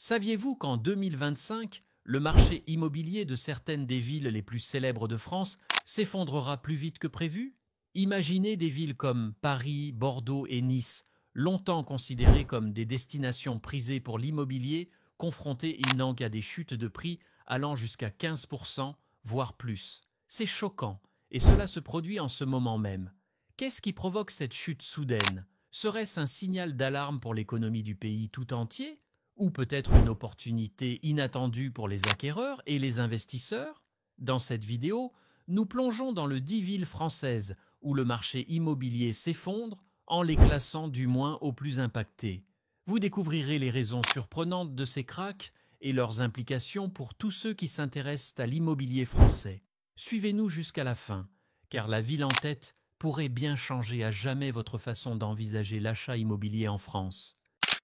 Saviez-vous qu'en 2025, le marché immobilier de certaines des villes les plus célèbres de France s'effondrera plus vite que prévu? Imaginez des villes comme Paris, Bordeaux et Nice, longtemps considérées comme des destinations prisées pour l'immobilier, confrontées à des chutes de prix allant jusqu'à 15%, voire plus. C'est choquant, et cela se produit en ce moment même. Qu'est-ce qui provoque cette chute soudaine? Serait-ce un signal d'alarme pour l'économie du pays tout entier? Ou peut-être une opportunité inattendue pour les acquéreurs et les investisseurs? Dans cette vidéo, nous plongeons dans le 10 villes françaises où le marché immobilier s'effondre en les classant du moins aux plus impactés. Vous découvrirez les raisons surprenantes de ces cracks et leurs implications pour tous ceux qui s'intéressent à l'immobilier français. Suivez-nous jusqu'à la fin, car la ville en tête pourrait bien changer à jamais votre façon d'envisager l'achat immobilier en France.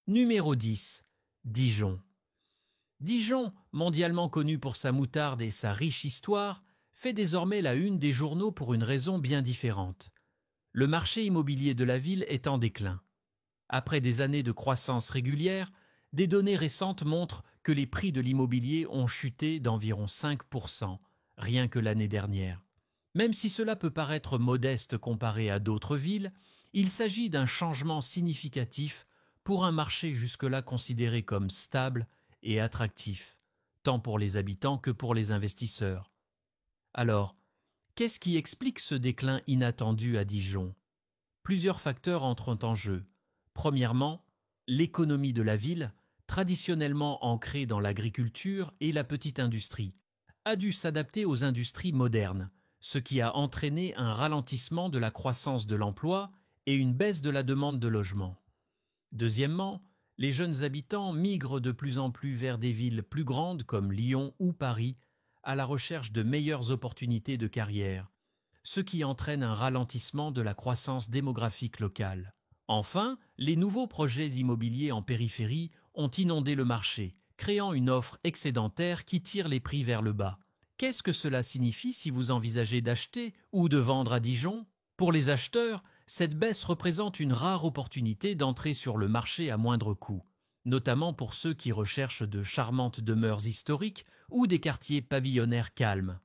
Numéro 10. Dijon. Dijon, mondialement connu pour sa moutarde et sa riche histoire, fait désormais la une des journaux pour une raison bien différente. Le marché immobilier de la ville est en déclin. Après des années de croissance régulière, des données récentes montrent que les prix de l'immobilier ont chuté d'environ 5%, rien que l'année dernière. Même si cela peut paraître modeste comparé à d'autres villes, il s'agit d'un changement significatif pour un marché jusque-là considéré comme stable et attractif, tant pour les habitants que pour les investisseurs. Alors, qu'est-ce qui explique ce déclin inattendu à Dijon? Plusieurs facteurs entrent en jeu. Premièrement, l'économie de la ville, traditionnellement ancrée dans l'agriculture et la petite industrie, a dû s'adapter aux industries modernes, ce qui a entraîné un ralentissement de la croissance de l'emploi et une baisse de la demande de logement. Deuxièmement, les jeunes habitants migrent de plus en plus vers des villes plus grandes comme Lyon ou Paris, à la recherche de meilleures opportunités de carrière, ce qui entraîne un ralentissement de la croissance démographique locale. Enfin, les nouveaux projets immobiliers en périphérie ont inondé le marché, créant une offre excédentaire qui tire les prix vers le bas. Qu'est-ce que cela signifie si vous envisagez d'acheter ou de vendre à Dijon? Pour les acheteurs, cette baisse représente une rare opportunité d'entrer sur le marché à moindre coût, notamment pour ceux qui recherchent de charmantes demeures historiques ou des quartiers pavillonnaires calmes.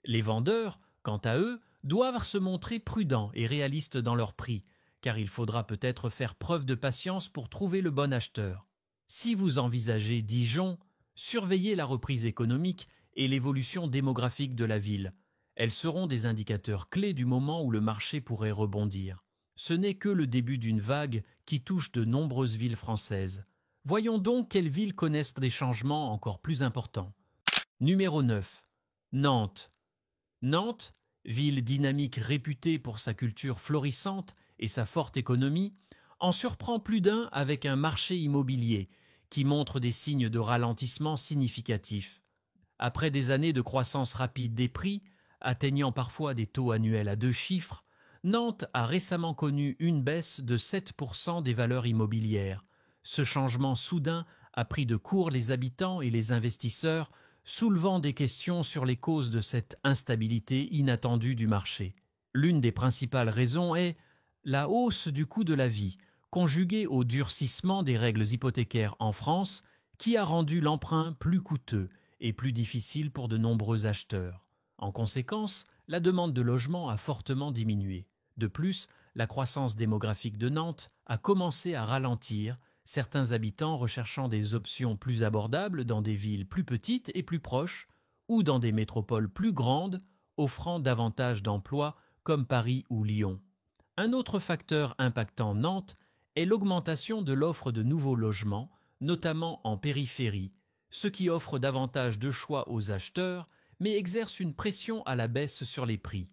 Les vendeurs, quant à eux, doivent se montrer prudents et réalistes dans leurs prix, car il faudra peut-être faire preuve de patience pour trouver le bon acheteur. Si vous envisagez Dijon, surveillez la reprise économique et l'évolution démographique de la ville. Elles seront des indicateurs clés du moment où le marché pourrait rebondir. Ce n'est que le début d'une vague qui touche de nombreuses villes françaises. Voyons donc quelles villes connaissent des changements encore plus importants. Numéro 9. Nantes. Nantes, ville dynamique réputée pour sa culture florissante et sa forte économie, en surprend plus d'un avec un marché immobilier qui montre des signes de ralentissement significatifs. Après des années de croissance rapide des prix, atteignant parfois des taux annuels à deux chiffres, Nantes a récemment connu une baisse de 7% des valeurs immobilières. Ce changement soudain a pris de court les habitants et les investisseurs, soulevant des questions sur les causes de cette instabilité inattendue du marché. L'une des principales raisons est la hausse du coût de la vie, conjuguée au durcissement des règles hypothécaires en France, qui a rendu l'emprunt plus coûteux et plus difficile pour de nombreux acheteurs. En conséquence, la demande de logement a fortement diminué. De plus, la croissance démographique de Nantes a commencé à ralentir, certains habitants recherchant des options plus abordables dans des villes plus petites et plus proches, ou dans des métropoles plus grandes, offrant davantage d'emplois comme Paris ou Lyon. Un autre facteur impactant Nantes est l'augmentation de l'offre de nouveaux logements, notamment en périphérie, ce qui offre davantage de choix aux acheteurs, mais exerce une pression à la baisse sur les prix.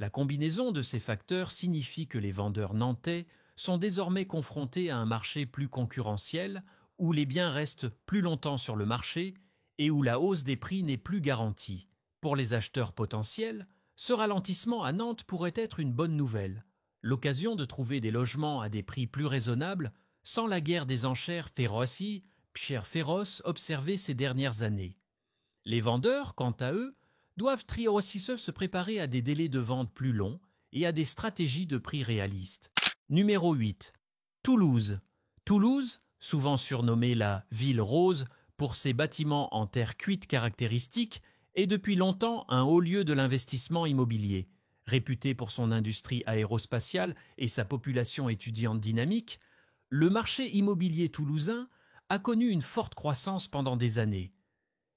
La combinaison de ces facteurs signifie que les vendeurs nantais sont désormais confrontés à un marché plus concurrentiel, où les biens restent plus longtemps sur le marché et où la hausse des prix n'est plus garantie. Pour les acheteurs potentiels, ce ralentissement à Nantes pourrait être une bonne nouvelle, l'occasion de trouver des logements à des prix plus raisonnables sans la guerre des enchères féroce observée ces dernières années. Les vendeurs, quant à eux, doivent aussi se préparer à des délais de vente plus longs et à des stratégies de prix réalistes. Numéro 8. Toulouse. Toulouse, souvent surnommée la ville rose, pour ses bâtiments en terre cuite caractéristiques, est depuis longtemps un haut lieu de l'investissement immobilier. Réputé pour son industrie aérospatiale et sa population étudiante dynamique, le marché immobilier toulousain a connu une forte croissance pendant des années.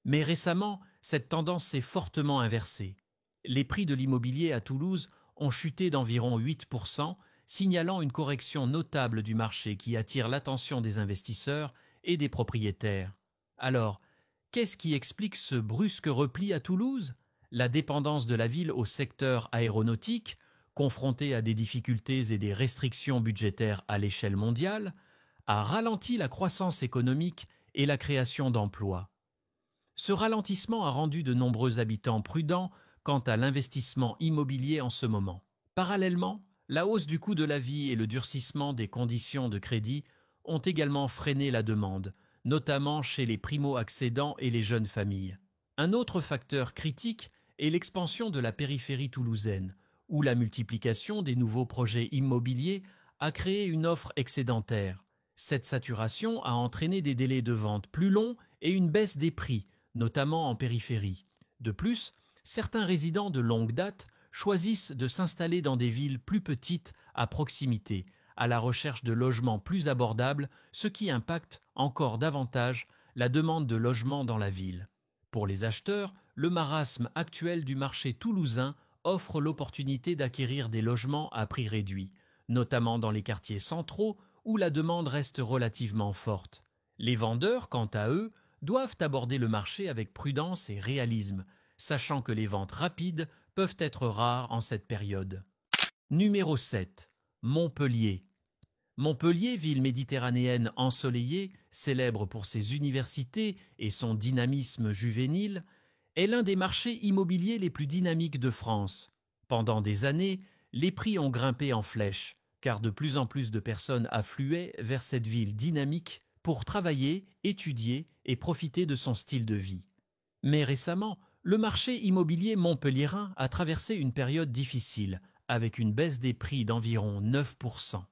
Mais récemment, cette tendance s'est fortement inversée. Les prix de l'immobilier à Toulouse ont chuté d'environ 8%, signalant une correction notable du marché qui attire l'attention des investisseurs et des propriétaires. Alors, qu'est-ce qui explique ce brusque repli à Toulouse ? La dépendance de la ville au secteur aéronautique, confrontée à des difficultés et des restrictions budgétaires à l'échelle mondiale, a ralenti la croissance économique et la création d'emplois. Ce ralentissement a rendu de nombreux habitants prudents quant à l'investissement immobilier en ce moment. Parallèlement, la hausse du coût de la vie et le durcissement des conditions de crédit ont également freiné la demande, notamment chez les primo-accédants et les jeunes familles. Un autre facteur critique est l'expansion de la périphérie toulousaine, où la multiplication des nouveaux projets immobiliers a créé une offre excédentaire. Cette saturation a entraîné des délais de vente plus longs et une baisse des prix, notamment en périphérie. De plus, certains résidents de longue date choisissent de s'installer dans des villes plus petites à proximité, à la recherche de logements plus abordables, ce qui impacte encore davantage la demande de logements dans la ville. Pour les acheteurs, le marasme actuel du marché toulousain offre l'opportunité d'acquérir des logements à prix réduit, notamment dans les quartiers centraux où la demande reste relativement forte. Les vendeurs, quant à eux, doivent aborder le marché avec prudence et réalisme, sachant que les ventes rapides peuvent être rares en cette période. Numéro 7. Montpellier. Montpellier, ville méditerranéenne ensoleillée, célèbre pour ses universités et son dynamisme juvénile, est l'un des marchés immobiliers les plus dynamiques de France. Pendant des années, les prix ont grimpé en flèche, car de plus en plus de personnes affluaient vers cette ville dynamique pour travailler, étudier et profiter de son style de vie. Mais récemment, le marché immobilier montpelliérain a traversé une période difficile, avec une baisse des prix d'environ 9%.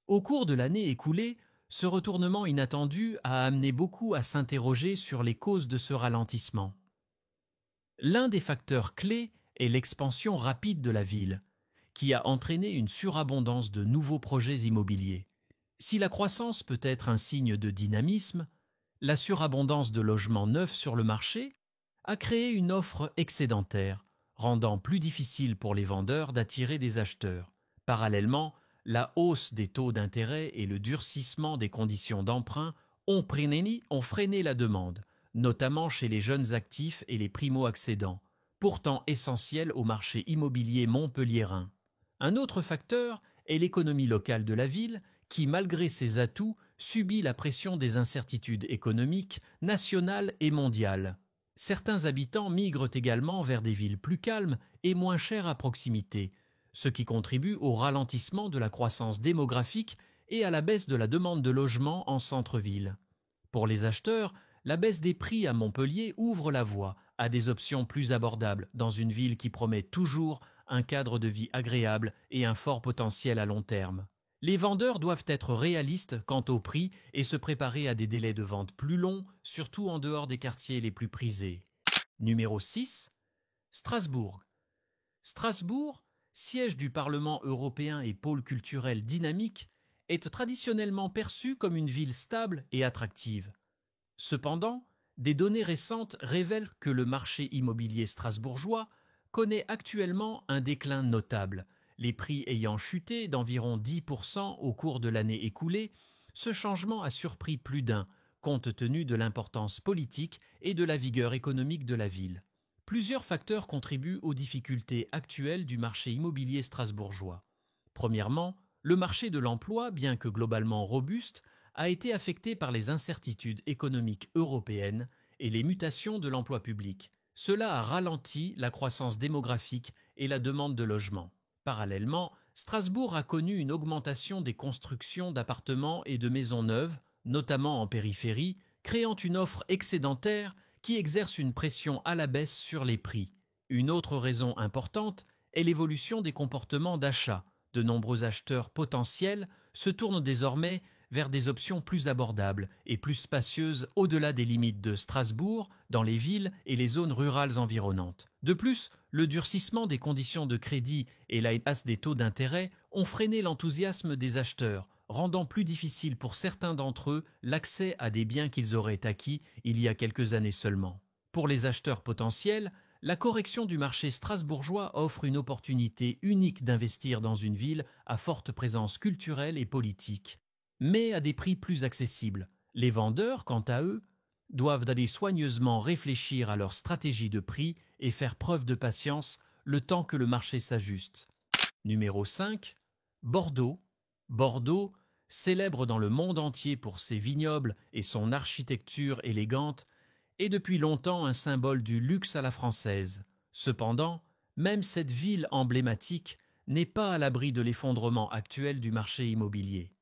Au cours de l'année écoulée, ce retournement inattendu a amené beaucoup à s'interroger sur les causes de ce ralentissement. L'un des facteurs clés est l'expansion rapide de la ville, qui a entraîné une surabondance de nouveaux projets immobiliers. Si la croissance peut être un signe de dynamisme, la surabondance de logements neufs sur le marché a créé une offre excédentaire, rendant plus difficile pour les vendeurs d'attirer des acheteurs. Parallèlement, la hausse des taux d'intérêt et le durcissement des conditions d'emprunt ont freiné la demande, notamment chez les jeunes actifs et les primo-accédants, pourtant essentiels au marché immobilier montpelliérain. Un autre facteur est l'économie locale de la ville qui, malgré ses atouts, subit la pression des incertitudes économiques nationales et mondiales. Certains habitants migrent également vers des villes plus calmes et moins chères à proximité, ce qui contribue au ralentissement de la croissance démographique et à la baisse de la demande de logement en centre-ville. Pour les acheteurs, la baisse des prix à Montpellier ouvre la voie à des options plus abordables dans une ville qui promet toujours un cadre de vie agréable et un fort potentiel à long terme. Les vendeurs doivent être réalistes quant au prix et se préparer à des délais de vente plus longs, surtout en dehors des quartiers les plus prisés. Numéro 6. Strasbourg. Strasbourg, siège du Parlement européen et pôle culturel dynamique, est traditionnellement perçue comme une ville stable et attractive. Cependant, des données récentes révèlent que le marché immobilier strasbourgeois connaît actuellement un déclin notable. Les prix ayant chuté d'environ 10% au cours de l'année écoulée, ce changement a surpris plus d'un, compte tenu de l'importance politique et de la vigueur économique de la ville. Plusieurs facteurs contribuent aux difficultés actuelles du marché immobilier strasbourgeois. Premièrement, le marché de l'emploi, bien que globalement robuste, a été affecté par les incertitudes économiques européennes et les mutations de l'emploi public. Cela a ralenti la croissance démographique et la demande de logement. Parallèlement, Strasbourg a connu une augmentation des constructions d'appartements et de maisons neuves, notamment en périphérie, créant une offre excédentaire qui exerce une pression à la baisse sur les prix. Une autre raison importante est l'évolution des comportements d'achat. De nombreux acheteurs potentiels se tournent désormais vers des options plus abordables et plus spacieuses au-delà des limites de Strasbourg, dans les villes et les zones rurales environnantes. De plus, le durcissement des conditions de crédit et la hausse des taux d'intérêt ont freiné l'enthousiasme des acheteurs, rendant plus difficile pour certains d'entre eux l'accès à des biens qu'ils auraient acquis il y a quelques années seulement. Pour les acheteurs potentiels, la correction du marché strasbourgeois offre une opportunité unique d'investir dans une ville à forte présence culturelle et politique, mais à des prix plus accessibles. Les vendeurs, quant à eux, doivent aller soigneusement réfléchir à leur stratégie de prix et faire preuve de patience le temps que le marché s'ajuste. Numéro 5. Bordeaux. Bordeaux, célèbre dans le monde entier pour ses vignobles et son architecture élégante, est depuis longtemps un symbole du luxe à la française. Cependant, même cette ville emblématique n'est pas à l'abri de l'effondrement actuel du marché immobilier.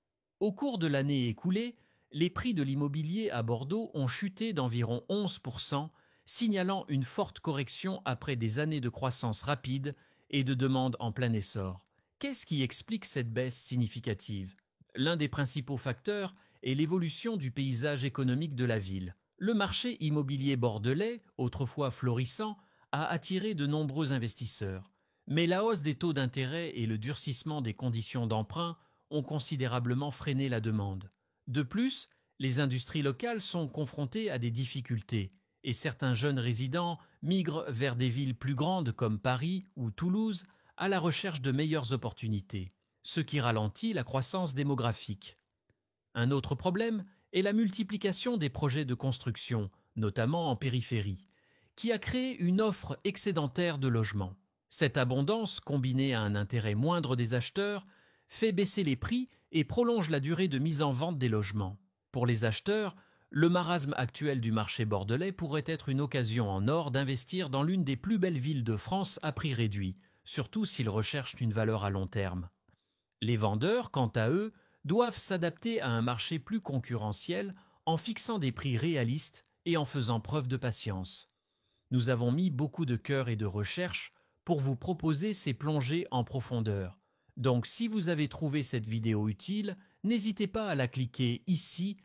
Au cours de l'année écoulée, les prix de l'immobilier à Bordeaux ont chuté d'environ 11%, signalant une forte correction après des années de croissance rapide et de demande en plein essor. Qu'est-ce qui explique cette baisse significative ? L'un des principaux facteurs est l'évolution du paysage économique de la ville. Le marché immobilier bordelais, autrefois florissant, a attiré de nombreux investisseurs. Mais la hausse des taux d'intérêt et le durcissement des conditions d'emprunt ont considérablement freiné la demande. De plus, les industries locales sont confrontées à des difficultés et certains jeunes résidents migrent vers des villes plus grandes comme Paris ou Toulouse à la recherche de meilleures opportunités, ce qui ralentit la croissance démographique. Un autre problème est la multiplication des projets de construction, notamment en périphérie, qui a créé une offre excédentaire de logements. Cette abondance, combinée à un intérêt moindre des acheteurs, fait baisser les prix et prolonge la durée de mise en vente des logements. Pour les acheteurs, le marasme actuel du marché bordelais pourrait être une occasion en or d'investir dans l'une des plus belles villes de France à prix réduit, surtout s'ils recherchent une valeur à long terme. Les vendeurs, quant à eux, doivent s'adapter à un marché plus concurrentiel en fixant des prix réalistes et en faisant preuve de patience. Nous avons mis beaucoup de cœur et de recherche pour vous proposer ces plongées en profondeur. Donc si vous avez trouvé cette vidéo utile, n'hésitez pas à la cliquer ici,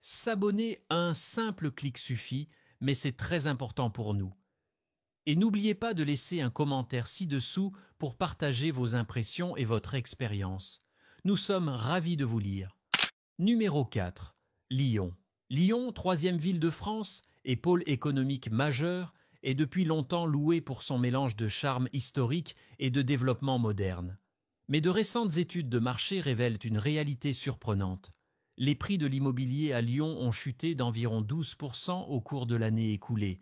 s'abonner, un simple clic suffit, mais c'est très important pour nous. Et n'oubliez pas de laisser un commentaire ci-dessous pour partager vos impressions et votre expérience. Nous sommes ravis de vous lire. Numéro 4. Lyon. Lyon, troisième ville de France et pôle économique majeur, est depuis longtemps loué pour son mélange de charme historique et de développement moderne. Mais de récentes études de marché révèlent une réalité surprenante. Les prix de l'immobilier à Lyon ont chuté d'environ 12% au cours de l'année écoulée.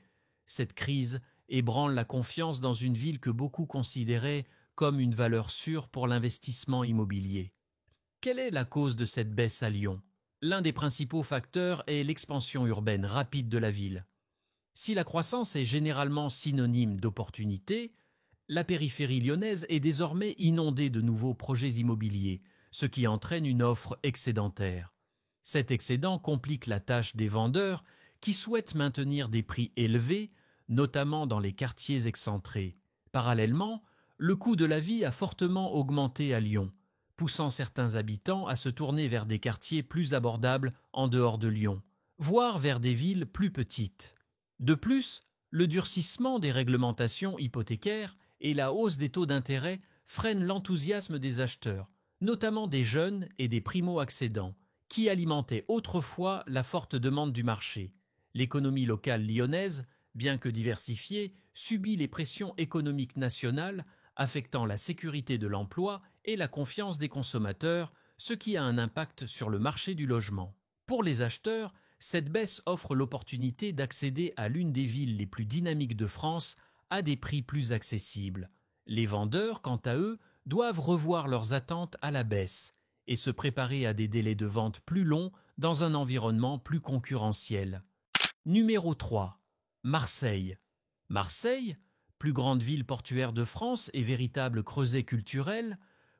Cette crise ébranle la confiance dans une ville que beaucoup considéraient comme une valeur sûre pour l'investissement immobilier. Quelle est la cause de cette baisse à Lyon ? L'un des principaux facteurs est l'expansion urbaine rapide de la ville. Si la croissance est généralement synonyme d'opportunité, la périphérie lyonnaise est désormais inondée de nouveaux projets immobiliers, ce qui entraîne une offre excédentaire. Cet excédent complique la tâche des vendeurs qui souhaitent maintenir des prix élevés, notamment dans les quartiers excentrés. Parallèlement, le coût de la vie a fortement augmenté à Lyon, poussant certains habitants à se tourner vers des quartiers plus abordables en dehors de Lyon, voire vers des villes plus petites. De plus, le durcissement des réglementations hypothécaires et la hausse des taux d'intérêt freinent l'enthousiasme des acheteurs, notamment des jeunes et des primo-accédants, qui alimentaient autrefois la forte demande du marché. L'économie locale lyonnaise, bien que diversifiée, subit les pressions économiques nationales affectant la sécurité de l'emploi et la confiance des consommateurs, ce qui a un impact sur le marché du logement. Pour les acheteurs, cette baisse offre l'opportunité d'accéder à l'une des villes les plus dynamiques de France à des prix plus accessibles. Les vendeurs, quant à eux, doivent revoir leurs attentes à la baisse et se préparer à des délais de vente plus longs dans un environnement plus concurrentiel. Numéro 3. Marseille. Marseille, plus grande ville portuaire de France et véritable creuset culturel,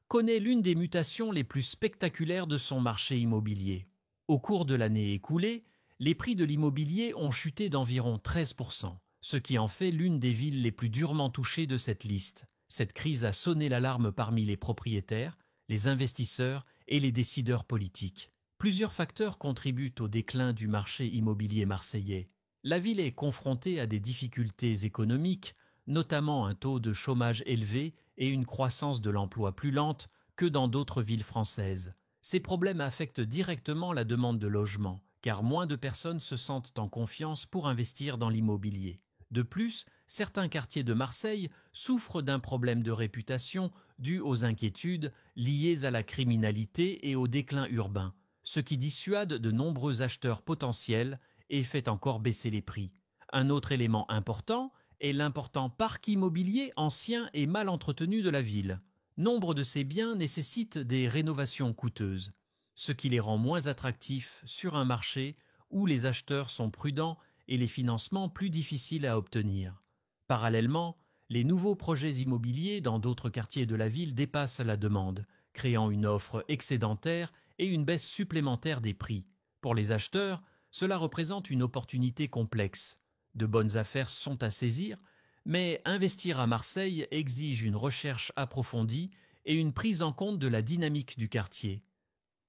connaît l'une des mutations les plus spectaculaires de son marché immobilier. Au cours de l'année écoulée, les prix de l'immobilier ont chuté d'environ 13%, ce qui en fait l'une des villes les plus durement touchées de cette liste. Cette crise a sonné l'alarme parmi les propriétaires, les investisseurs et les décideurs politiques. Plusieurs facteurs contribuent au déclin du marché immobilier marseillais. La ville est confrontée à des difficultés économiques, notamment un taux de chômage élevé et une croissance de l'emploi plus lente que dans d'autres villes françaises. Ces problèmes affectent directement la demande de logement, car moins de personnes se sentent en confiance pour investir dans l'immobilier. De plus, certains quartiers de Marseille souffrent d'un problème de réputation dû aux inquiétudes liées à la criminalité et au déclin urbain, ce qui dissuade de nombreux acheteurs potentiels et fait encore baisser les prix. Un autre élément important est l'important parc immobilier ancien et mal entretenu de la ville. Nombre de ces biens nécessitent des rénovations coûteuses, ce qui les rend moins attractifs sur un marché où les acheteurs sont prudents et les financements plus difficiles à obtenir. Parallèlement, les nouveaux projets immobiliers dans d'autres quartiers de la ville dépassent la demande, créant une offre excédentaire et une baisse supplémentaire des prix. Pour les acheteurs, cela représente une opportunité complexe. De bonnes affaires sont à saisir, mais investir à Marseille exige une recherche approfondie et une prise en compte de la dynamique du quartier.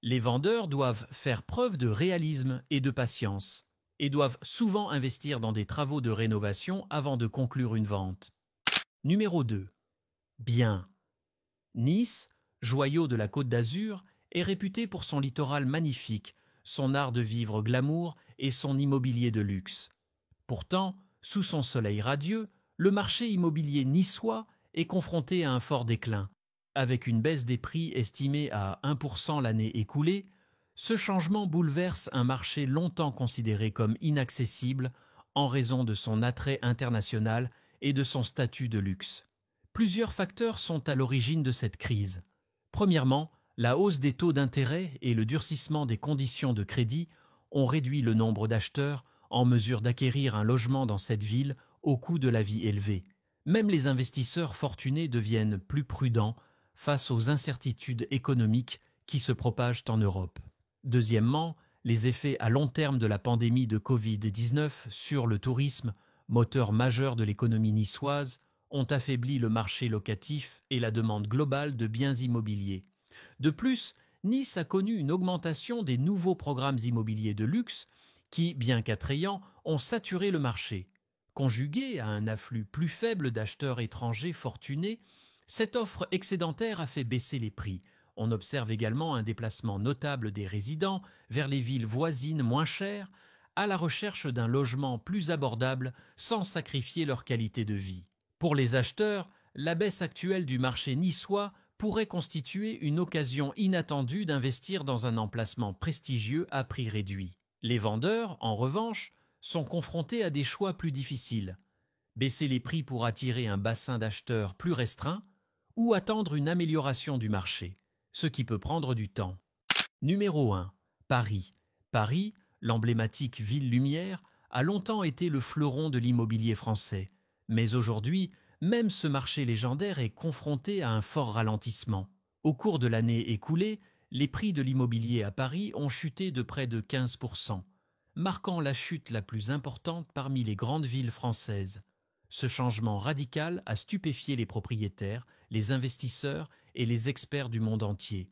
Les vendeurs doivent faire preuve de réalisme et de patience, et doivent souvent investir dans des travaux de rénovation avant de conclure une vente. Numéro 2. Bien. Nice, joyau de la Côte d'Azur, est réputé pour son littoral magnifique, son art de vivre glamour et son immobilier de luxe. Pourtant, sous son soleil radieux, le marché immobilier niçois est confronté à un fort déclin. Avec une baisse des prix estimée à 1% l'année écoulée, ce changement bouleverse un marché longtemps considéré comme inaccessible en raison de son attrait international et de son statut de luxe. Plusieurs facteurs sont à l'origine de cette crise. Premièrement, la hausse des taux d'intérêt et le durcissement des conditions de crédit ont réduit le nombre d'acheteurs en mesure d'acquérir un logement dans cette ville au coût de la vie élevé. Même les investisseurs fortunés deviennent plus prudents face aux incertitudes économiques qui se propagent en Europe. Deuxièmement, les effets à long terme de la pandémie de Covid-19 sur le tourisme, moteur majeur de l'économie niçoise, ont affaibli le marché locatif et la demande globale de biens immobiliers. De plus, Nice a connu une augmentation des nouveaux programmes immobiliers de luxe qui, bien qu'attrayants, ont saturé le marché. Conjuguée à un afflux plus faible d'acheteurs étrangers fortunés, cette offre excédentaire a fait baisser les prix. On observe également un déplacement notable des résidents vers les villes voisines moins chères, à la recherche d'un logement plus abordable sans sacrifier leur qualité de vie. Pour les acheteurs, la baisse actuelle du marché niçois pourrait constituer une occasion inattendue d'investir dans un emplacement prestigieux à prix réduit. Les vendeurs, en revanche, sont confrontés à des choix plus difficiles. Baisser les prix pour attirer un bassin d'acheteurs plus restreint ou attendre une amélioration du marché, ce qui peut prendre du temps. Numéro 1. Paris. Paris, l'emblématique ville lumière, a longtemps été le fleuron de l'immobilier français. Mais aujourd'hui, même ce marché légendaire est confronté à un fort ralentissement. Au cours de l'année écoulée, les prix de l'immobilier à Paris ont chuté de près de 15%, marquant la chute la plus importante parmi les grandes villes françaises. Ce changement radical a stupéfié les propriétaires, les investisseurs et les experts du monde entier.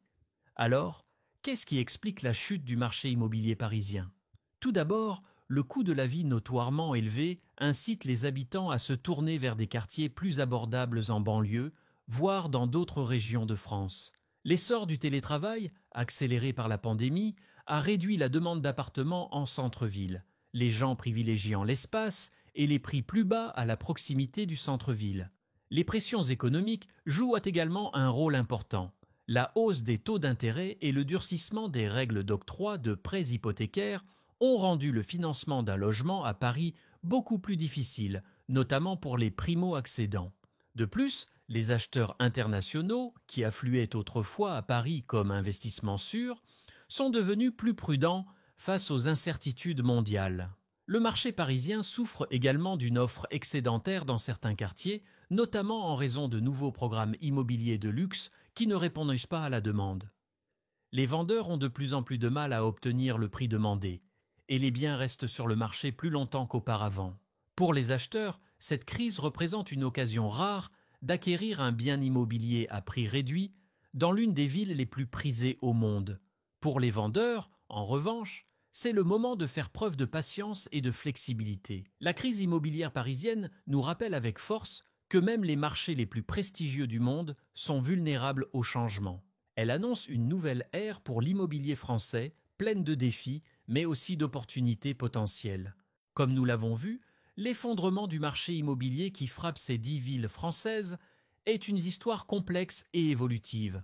Alors, qu'est-ce qui explique la chute du marché immobilier parisien ? Tout d'abord, le coût de la vie notoirement élevé incite les habitants à se tourner vers des quartiers plus abordables en banlieue, voire dans d'autres régions de France. L'essor du télétravail, accéléré par la pandémie, a réduit la demande d'appartements en centre-ville, les gens privilégiant l'espace et les prix plus bas à la proximité du centre-ville. Les pressions économiques jouent également un rôle important. La hausse des taux d'intérêt et le durcissement des règles d'octroi de prêts hypothécaires ont rendu le financement d'un logement à Paris beaucoup plus difficile, notamment pour les primo-accédants. De plus, les acheteurs internationaux, qui affluaient autrefois à Paris comme investissement sûr, sont devenus plus prudents face aux incertitudes mondiales. Le marché parisien souffre également d'une offre excédentaire dans certains quartiers, notamment en raison de nouveaux programmes immobiliers de luxe qui ne répondent pas à la demande. Les vendeurs ont de plus en plus de mal à obtenir le prix demandé, et les biens restent sur le marché plus longtemps qu'auparavant. Pour les acheteurs, cette crise représente une occasion rare d'acquérir un bien immobilier à prix réduit dans l'une des villes les plus prisées au monde. Pour les vendeurs, en revanche, c'est le moment de faire preuve de patience et de flexibilité. La crise immobilière parisienne nous rappelle avec force que même les marchés les plus prestigieux du monde sont vulnérables au changement. Elle annonce une nouvelle ère pour l'immobilier français, pleine de défis, mais aussi d'opportunités potentielles. Comme nous l'avons vu, l'effondrement du marché immobilier qui frappe ces 10 villes françaises est une histoire complexe et évolutive.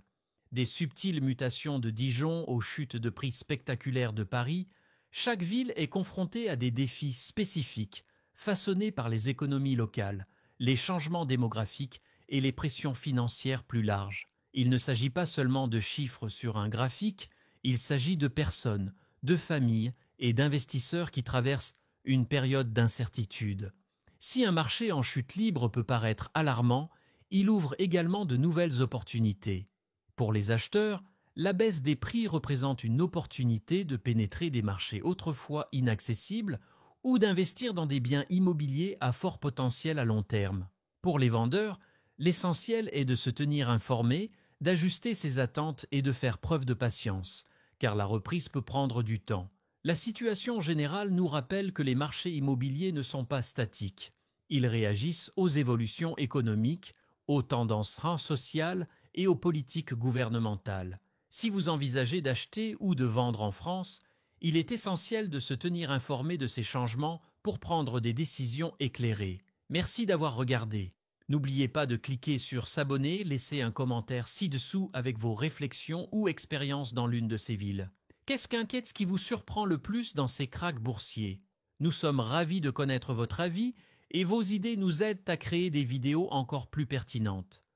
Des subtiles mutations de Dijon aux chutes de prix spectaculaires de Paris, chaque ville est confrontée à des défis spécifiques, façonnés par les économies locales, les changements démographiques et les pressions financières plus larges. Il ne s'agit pas seulement de chiffres sur un graphique, il s'agit de personnes, de familles et d'investisseurs qui traversent une période d'incertitude. Si un marché en chute libre peut paraître alarmant, il ouvre également de nouvelles opportunités. Pour les acheteurs, la baisse des prix représente une opportunité de pénétrer des marchés autrefois inaccessibles ou d'investir dans des biens immobiliers à fort potentiel à long terme. Pour les vendeurs, l'essentiel est de se tenir informé, d'ajuster ses attentes et de faire preuve de patience, car la reprise peut prendre du temps. La situation générale nous rappelle que les marchés immobiliers ne sont pas statiques. Ils réagissent aux évolutions économiques, aux tendances sociales et aux politiques gouvernementales. Si vous envisagez d'acheter ou de vendre en France, il est essentiel de se tenir informé de ces changements pour prendre des décisions éclairées. Merci d'avoir regardé. N'oubliez pas de cliquer sur s'abonner, laisser un commentaire ci-dessous avec vos réflexions ou expériences dans l'une de ces villes. Qu'est-ce qu'inquiète, ce qui vous surprend le plus dans ces krachs boursiers? Nous sommes ravis de connaître votre avis et vos idées nous aident à créer des vidéos encore plus pertinentes.